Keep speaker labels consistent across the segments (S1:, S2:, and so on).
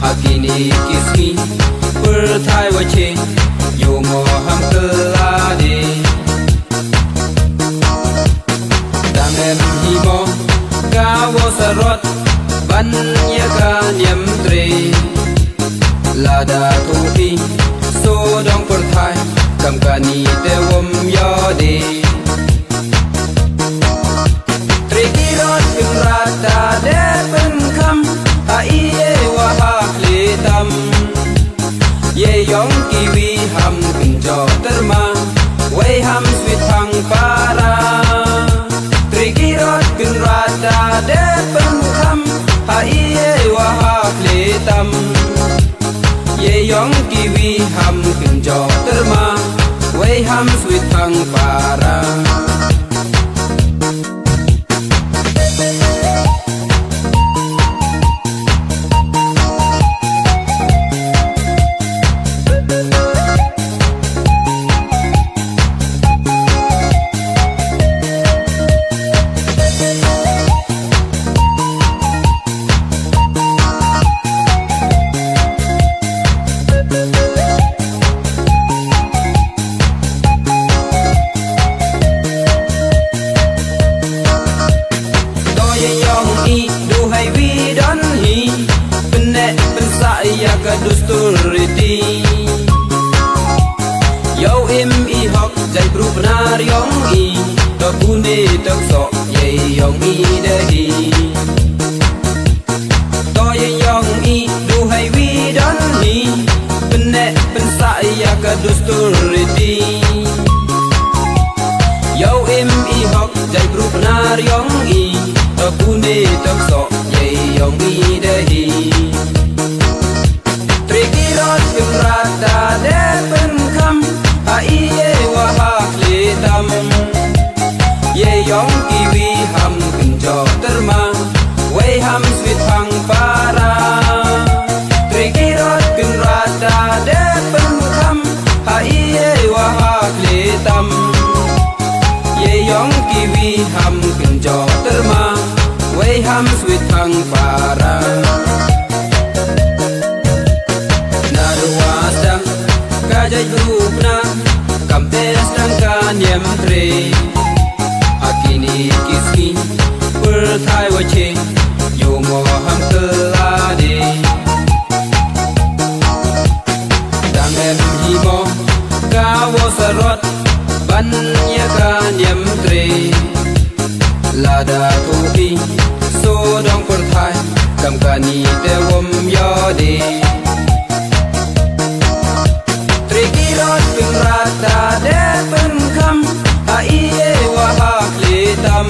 S1: Hakini kismi berthai wache yo moham kelade Damem himo gawo sarot banya kanyam tre Lada topi sodong berthai kamkani dewom yode Trikirot pingrata depen kam Aiye wahak letam Ye yong kiwi ham pinjo terma Wei ham sweet hang para Trikirot pinrata depen kam Aiye wahak letam Ye yong kiwi ham pinjo terma Wei ham sweet hang para Dusturiti Yo im I hok jai pru benar yong I Tok bune tok sok ye yong I dehi To ye yong I duhai widon hi Benek pensa ya ke dusturiti Yo im I hok jai pru benar yong I Tok bune tok sok ye yong I dehi Trikirot pinrata depen kam Aiye wahak letam Ye yong kiwi ham pinjo terma Wei ham sweet hang para Trikirot pinrata depen kam Aiye wahak letam Ye yong kiwi ham pinjo terma Wei ham sweet hang para Kajai grupna kampes tangka nyem tre Hakini kismi berthai wache yo moham kelade Damem himo gawo sarot banya kanyem tre Lada topi sodong berthai kamkani dewom yode Trikirot pinrata depen kam Aiye wahak letam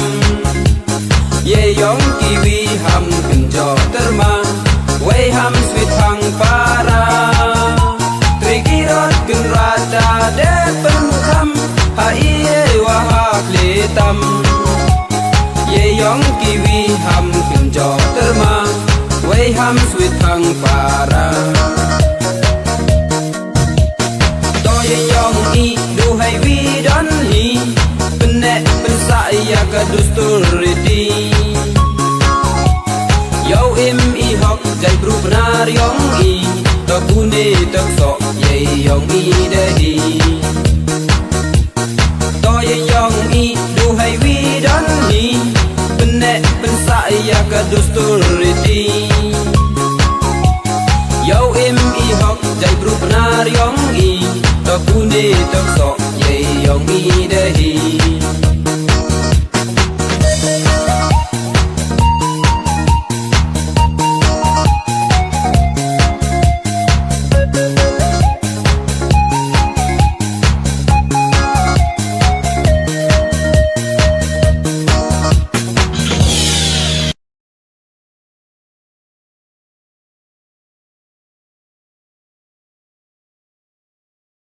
S1: Ye yong kiwi ham pinjo terma Wei ham sweet hang para Trikirot pinrata depen kam Aiye wahak letam Ye yong kiwi ham pinjo terma Wei ham sweet hang para Duhai widon hi Benek pensa ya ke dusturiti Yo im I hok jai pru benar yong I Tok bune tok sok ye yong I dehi To ye yong I duhai widon hi Benek pensa ya ke dusturiti Yo im I hok jai pru benar yong I Tok bune tok sok ye yong I dehi